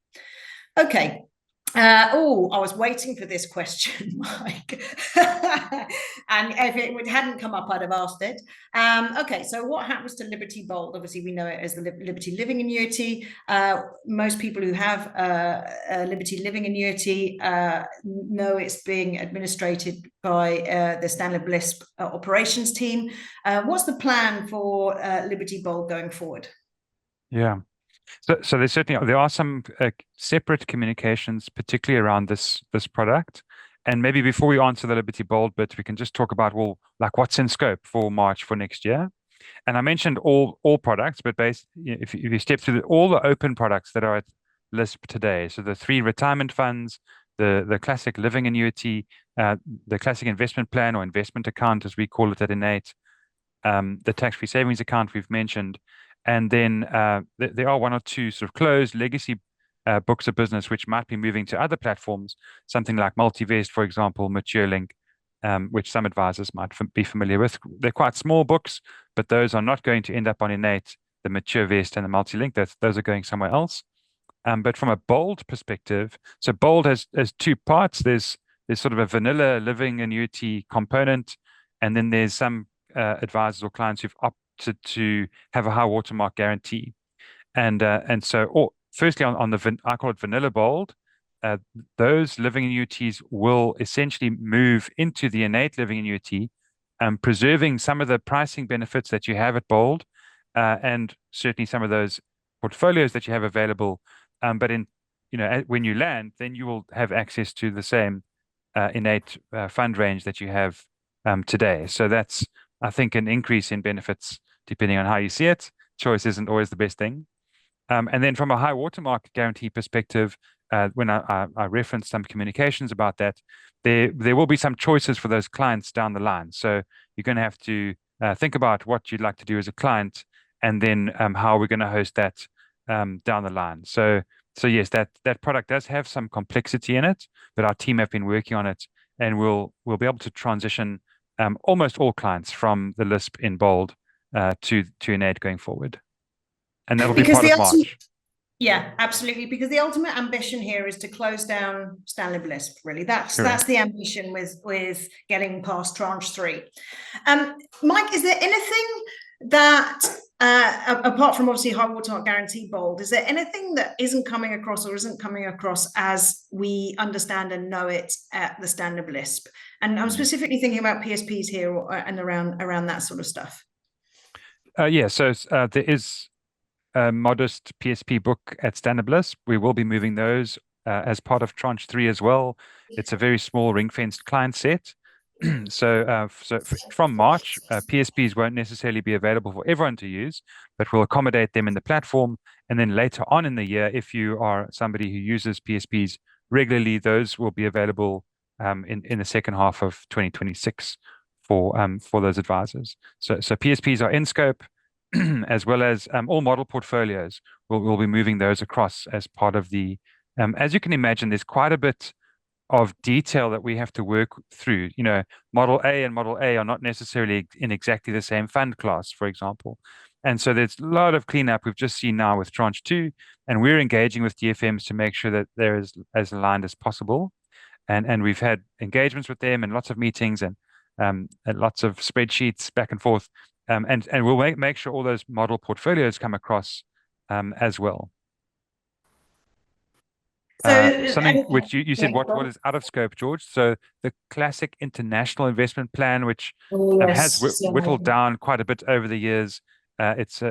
Okay. I was waiting for this question, Mike. And if it hadn't come up, I'd have asked it. Okay, so what happens to Liberty Bold? Obviously, we know it as the Liberty Living Annuity. Most people who have a Liberty Living Annuity know it's being administered by the StanLib LISP operations team. What's the plan for Liberty Bold going forward? Yeah. So there are some separate communications, particularly around this product. And maybe before we answer the Liberty Bold bit, we can just talk about, well, like what's in scope for March for next year. And I mentioned all products, but if you step through all the open products that are at LISP today, so the 3 retirement funds, the classic living annuity, the classic investment plan or investment account, as we call it at INN8, the tax-free savings account we've mentioned. And then there are 1 or 2 sort of closed legacy books of business which might be moving to other platforms, something like Multivest, for example, MatureLink, which some advisors might be familiar with. They're quite small books, but those are not going to end up on INN8, the MatureVest and the MultiLink. Those are going somewhere else. But from a Bold perspective, so Bold has 2 parts. There's sort of a vanilla living annuity component, and then there's some advisors or clients who've to have a high watermark guarantee. And so firstly on I call it vanilla Bold, those living annuities will essentially move into the INN8 living annuity, preserving some of the pricing benefits that you have at Bold, and certainly some of those portfolios that you have available. But when you land, then you will have access to the same INN8 fund range that you have today. So that's, I think, an increase in benefits depending on how you see it. Choice isn't always the best thing. And then from a high watermark guarantee perspective, when I referenced some communications about that, there will be some choices for those clients down the line. So you're going to have to think about what you'd like to do as a client, and then how we're going to host that down the line. So yes, that product does have some complexity in it, but our team have been working on it, and we'll be able to transition almost all clients from the LISP in Bold to INN8 going forward. And that'll be part of March. Yeah, absolutely. Because the ultimate ambition here is to close down StanLib LISP, really. That's the ambition with getting past tranche 3. Mike, is there anything that, apart from obviously high watermark guarantee Bold, is there anything that isn't coming across or isn't coming across as we understand and know it at the StanLib LISP? And I'm specifically thinking about PSPs here and around that sort of stuff. Yeah, so there is a modest PSP book at StanLib LISP. We will be moving those as part of tranche 3 as well. It's a very small ring-fenced client set. So from March, PSPs won't necessarily be available for everyone to use, but we'll accommodate them in the platform. And then later on in the year, if you are somebody who uses PSPs regularly, those will be available in the second half of 2026 for those advisors. So PSPs are in scope, as well as all model portfolios. We'll be moving those across as part of the. As you can imagine, there's quite a bit of detail that we have to work through. Model A and Model A are not necessarily in exactly the same fund class, for example. And so there's a lot of cleanup we've just seen now with tranche 2, and we're engaging with DFMs to make sure that they're as aligned as possible. And we've had engagements with them and lots of meetings and lots of spreadsheets back and forth. And we'll make sure all those model portfolios come across as well. So, Something which you yeah, said, go what on. is out of scope, George? So the classic international investment plan, which Oh, has yes. whittled So, down quite a bit over the years. It's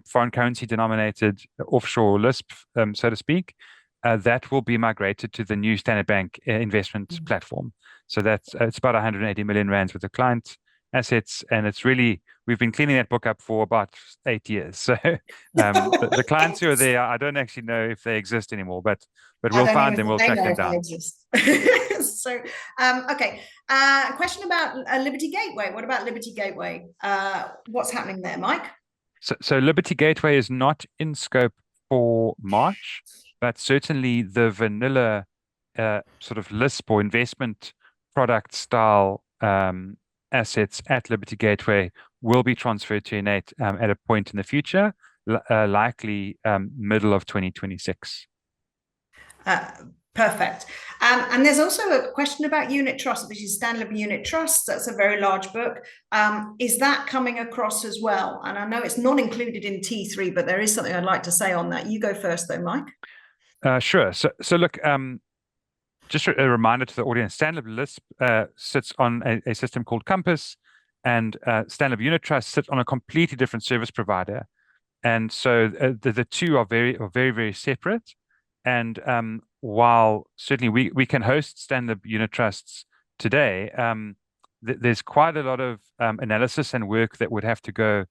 foreign currency denominated offshore LISP, so to speak. That will be migrated to the new Standard Bank investment platform. So that's it's about 180 million rands with the client assets, and it's really we've been cleaning that book up for about 8 years. So the clients who are there, I don't actually know if they exist anymore, but I we'll don't find even them, think we'll they track know them if they down. exist. So, okay. Question about Liberty Gateway. What about Liberty Gateway? What's happening there, Mike? So Liberty Gateway is not in scope for March, but certainly the vanilla sort of Lisp or investment product style assets at Liberty Gateway will be transferred to INN8 at a point in the future, likely middle of 2026. Uh, Perfect. And there's also a question about unit trust, which is Standard Unit Trust. That's a very large book. Is that coming across as well? And I know it's not included in T3, but there is something I'd like to say on that. You go first, though, Mike. Sure. So look, just a reminder to the audience, Standard Lisp sits on a system called Compass, and Standard Unit Trust sits on a completely different service provider. And so the two are very separate. And while certainly we can host Standard Unit Trusts today, there's quite a lot of analysis and work that would have to go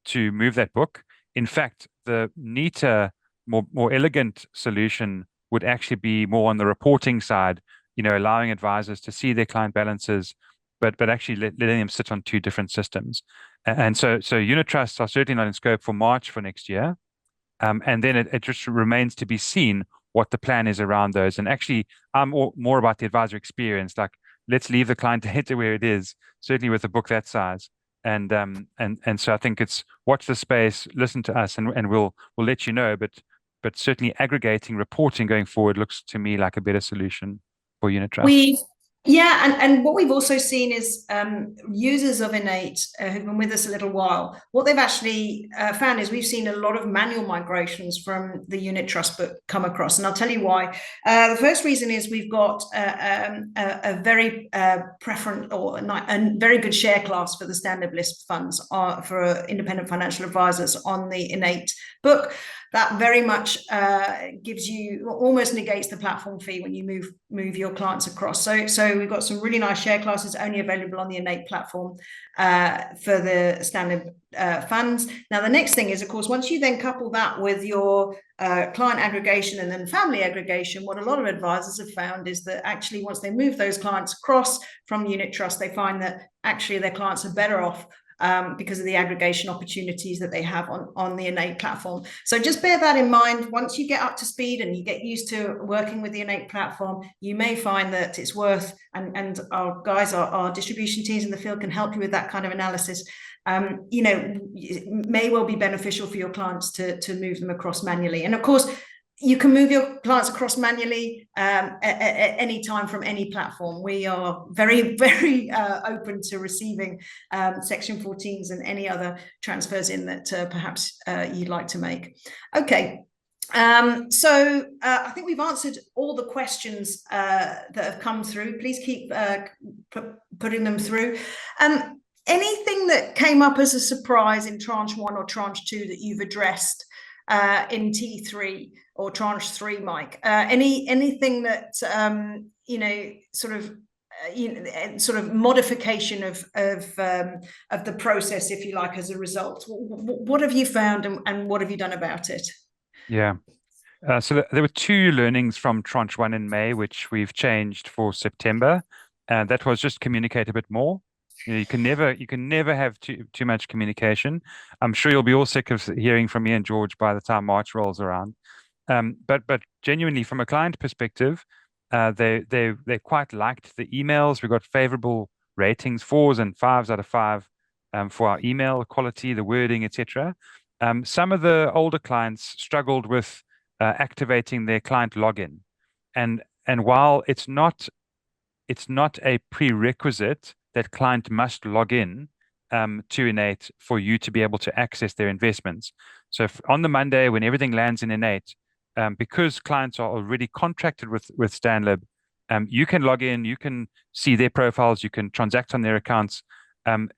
to move that book. In fact, the neater, more elegant solution would actually be more on the reporting side, allowing advisors to see their client balances, but actually letting them sit on two different systems. And so unit trusts are certainly not in scope for March for next year. And then it just remains to be seen what the plan is around those. And actually, I'm more about the advisor experience. Like, let's leave the client data where it is, certainly with a book that size. And so I think it's watch the space, listen to us, and we'll let you know. But certainly aggregating reporting going forward looks to me like a better solution for unit trusts. We, yeah, and what we've also seen is users of INN8 who've been with us a little while. What they've actually found is we've seen a lot of manual migrations from the unit trust book come across, and I'll tell you why. The first reason is we've got a very preferent or a very good share class for the standard list funds for independent financial advisors on the INN8 book. That very much gives you almost negates the platform fee when you move your clients across. So we've got some really nice share classes only available on the INN8 platform for the standard funds. Now the next thing is, of course, once you then couple that with your client aggregation and then family aggregation, what a lot of advisors have found is that actually once they move those clients across from unit trust, they find that actually their clients are better off because of the aggregation opportunities that they have on the INN8 platform. So just bear that in mind. Once you get up to speed and you get used to working with the INN8 platform, you may find that it's worth, and our guys, our distribution teams in the field can help you with that kind of analysis. It may well be beneficial for your clients to move them across manually. And of course, you can move your clients across manually at any time from any platform. We are very open to receiving Section 14s and any other transfers in that perhaps you'd like to make. Okay. So I think we've answered all the questions that have come through. Please keep putting them through. Anything that came up as a surprise in tranche 1 or tranche 2 that you've addressed in T3 or tranche 3, Mike? Anything that sort of modification of the process, if you like, as a result? What have you found, and what have you done about it? Yeah. So there were two learnings from tranche 1 in May, which we've changed for September. And that was just communicate a bit more. You can never have too much communication. I'm sure you'll be all sick of hearing from me and George by the time March rolls around. But genuinely, from a client perspective, they quite liked the emails. We got favorable ratings, 4s and 5s out of 5, for our email quality, the wording, etc. Some of the older clients struggled with activating their client login, and while it's not a prerequisite that client must log in to INN8 for you to be able to access their investments. So on the Monday when everything lands in INN8, because clients are already contracted with Stanlib, you can log in, you can see their profiles, you can transact on their accounts. Um,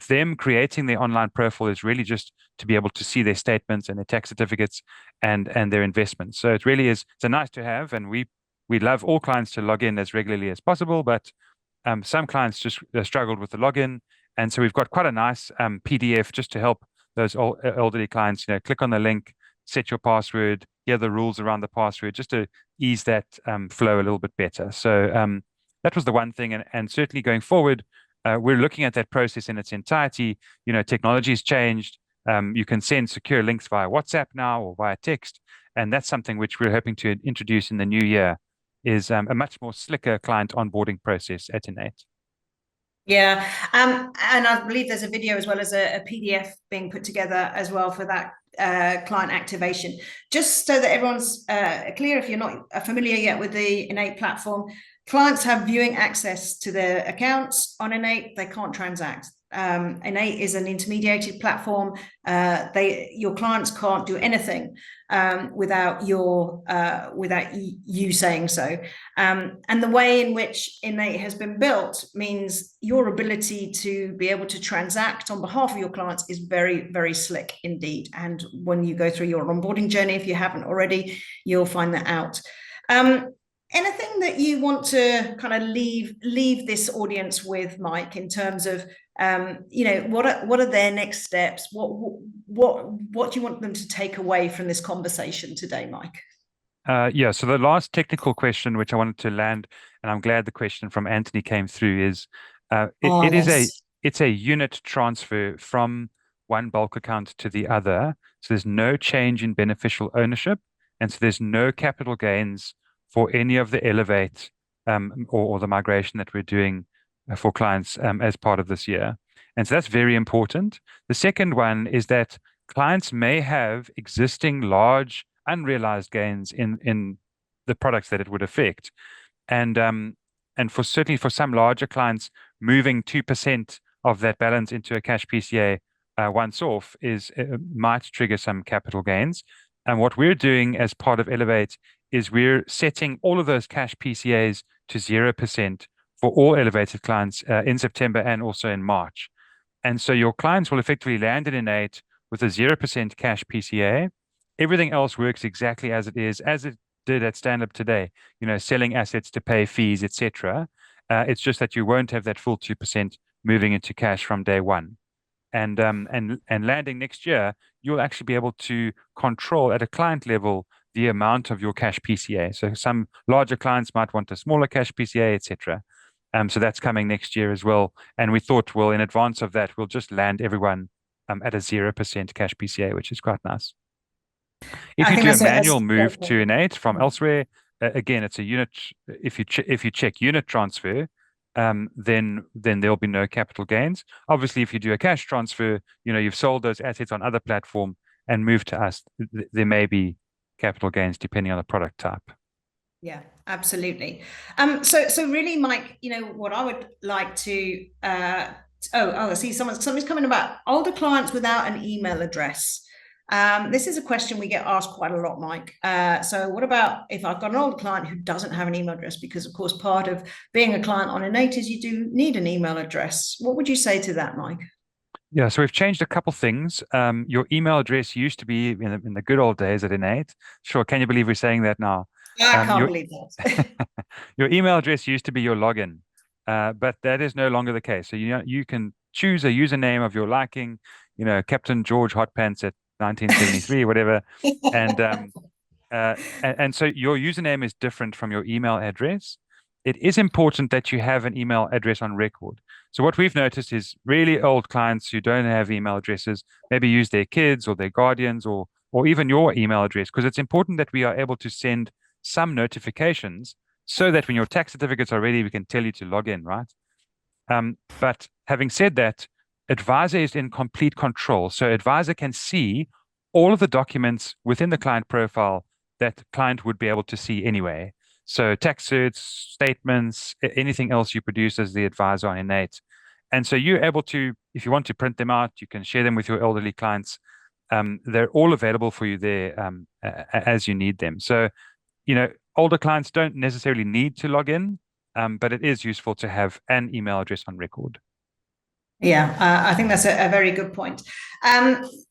them creating their online profile is really just to be able to see their statements and their tax certificates and their investments. So it really is, it's a nice to have, and we love all clients to log in as regularly as possible, but some clients just struggled with the login. And so we've got quite a nice PDF just to help those elderly clients, click on the link, set your password, hear the rules around the password, just to ease that flow a little bit better. So that was the one thing. And certainly going forward, we're looking at that process in its entirety. Technology has changed. You can send secure links via WhatsApp now or via text. And that's something which we're hoping to introduce in the new year, is a much more slicker client onboarding process at INN8. Yeah, and I believe there's a video as well as a PDF being put together as well for that client activation. Just so that everyone's clear, if you're not familiar yet with the INN8 platform, clients have viewing access to their accounts on INN8. They can't transact. INN8 is an intermediated platform. Your clients can't do anything without you saying so. And the way in which INN8 has been built means your ability to be able to transact on behalf of your clients is very, very slick indeed. And when you go through your onboarding journey, if you haven't already, you'll find that out. Anything that you want to kind of leave this audience with, Mike, in terms of what are their next steps? What do you want them to take away from this conversation today, Mike? Yeah, so the last technical question which I wanted to land, and I'm glad the question from Anthony came through, is Yes. it's a unit transfer from one bulk account to the other. So there's no change in beneficial ownership, and so there's no capital gains for any of the Elevate or the migration that we're doing for clients as part of this year. And so that's very important. The second one is that clients may have existing large unrealized gains in the products that it would affect. And for certainly for some larger clients, moving 2% of that balance into a cash PCA once off might trigger some capital gains. And what we're doing as part of Elevate is we're setting all of those cash PCAs to 0% for all elevated clients in September and also in March. And so your clients will effectively land in INN8 with a 0% cash PCA. Everything else works exactly as it is, as it did at Stanlib today, selling assets to pay fees, etc. It's just that you won't have that full 2% moving into cash from day one. And landing next year, you'll actually be able to control at a client level the amount of your cash PCA. So some larger clients might want a smaller cash PCA, etc. So that's coming next year as well. And we thought, well, in advance of that, we'll just land everyone at a 0% cash PCA, which is quite nice. If I you think do a that's manual a move great to point. INN8 from elsewhere, again, it's a unit. If you check unit transfer, then there'll be no capital gains. Obviously, if you do a cash transfer, you've sold those assets on other platform and moved to us, there may be capital gains depending on the product type. Yeah, absolutely. So really, Mike, what I would like to I see something's coming about older clients without an email address. This is a question we get asked quite a lot, Mike. So what about if I've got an old client who doesn't have an email address? Because of course, part of being a client on INN8 is you do need an email address. What would you say to that, Mike? Yeah, so we've changed a couple things. Your email address used to be in the good old days at INN8. Sure, can you believe we're saying that now? I can't Your believe that. your email address used to be your login, but that is no longer the case. So you can choose a username of your liking, Captain George Hotpants at 1973, whatever, and and so your username is different from your email address. It is important that you have an email address on record. So what we've noticed is really old clients who don't have email addresses maybe use their kids or their guardians or even your email address, because it's important that we are able to send some notifications so that when your tax certificates are ready, we can tell you to log in, right? But having said that, advisor is in complete control. So advisor can see all of the documents within the client profile that client would be able to see anyway. So tax certs, statements, anything else you produce as the advisor on INN8. And so you're able to, if you want to print them out, you can share them with your elderly clients. They're all available for you there. as you need them. So, older clients don't necessarily need to log in, but it is useful to have an email address on record. Yeah, I think that's a very good point.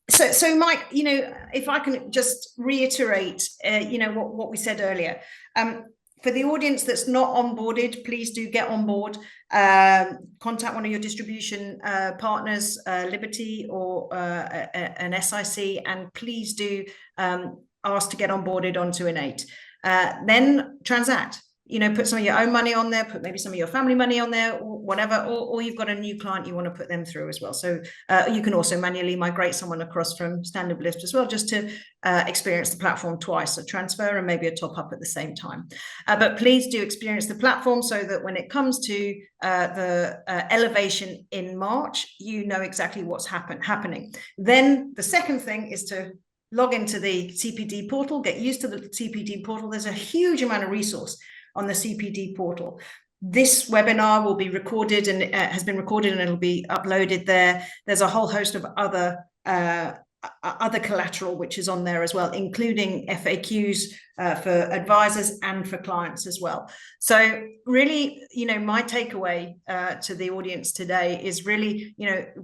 So Mike, if I can just reiterate, what we said earlier. For the audience that's not onboarded, please do get on board. Contact one of your distribution partners, Liberty or an SIC, and please do ask to get onboarded onto INN8. Then transact. Put some of your own money on there, put maybe some of your family money on there, or whatever, or you've got a new client you want to put them through as well. So you can also manually migrate someone across from Standard Lift as well, just to experience the platform twice, a transfer and maybe a top up at the same time. But please do experience the platform so that when it comes to the elevation in March, you know exactly what's happening. Then the second thing is to log into the CPD portal, get used to the CPD portal. There's a huge amount of resource on the CPD portal. This webinar will be recorded and has been recorded, and it'll be uploaded there. There's a whole host of other collateral which is on there as well, including FAQs for advisors and for clients as well. So really, my takeaway to the audience today is really,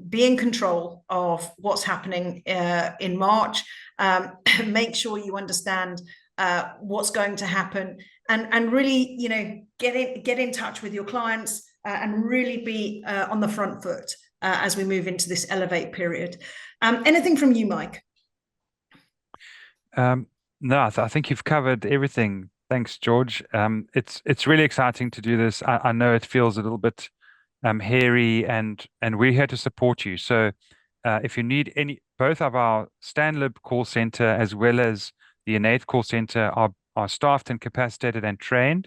be in control of what's happening in March. Make sure you understand what's going to happen, and really, get in touch with your clients and really be on the front foot as we move into this elevate period. Anything from you, Mike? No, I think you've covered everything. Thanks, George. It's really exciting to do this. I know it feels a little bit hairy, and we're here to support you. So if you need both of our StanLib call center as well as the INN8 call center are staffed and capacitated and trained.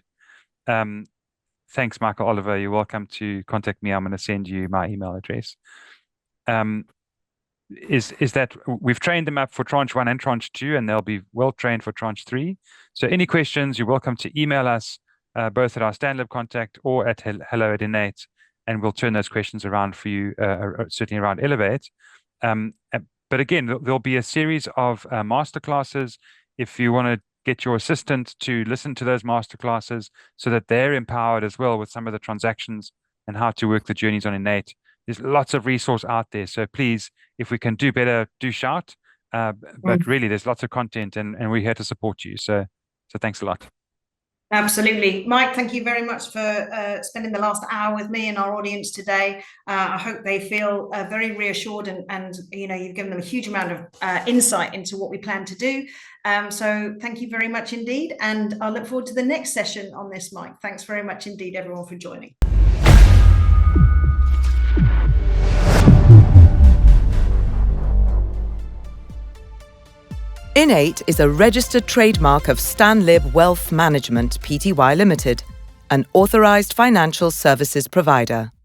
Thanks, Michael Oliver. You're welcome to contact me. I'm going to send you my email address. Is that we've trained them up for tranche 1 and tranche 2, and they'll be well trained for tranche 3. So any questions, you're welcome to email us both at our StanLib contact or at hello@INN8, and we'll turn those questions around for you, certainly around Elevate. But again, there'll be a series of masterclasses. If you want to get your assistant to listen to those masterclasses so that they're empowered as well with some of the transactions and how to work the journeys on INN8, there's lots of resource out there. So please, if we can do better, do shout. But really, there's lots of content, and we're here to support you. So thanks a lot. Absolutely. Mike, thank you very much for spending the last hour with me and our audience today. I hope they feel very reassured, and you've given them a huge amount of insight into what we plan to do. So thank you very much indeed. And I look forward to the next session on this, Mike. Thanks very much indeed, everyone, for joining. INN8 is a registered trademark of StanLib Wealth Management Pty Limited, an authorised financial services provider.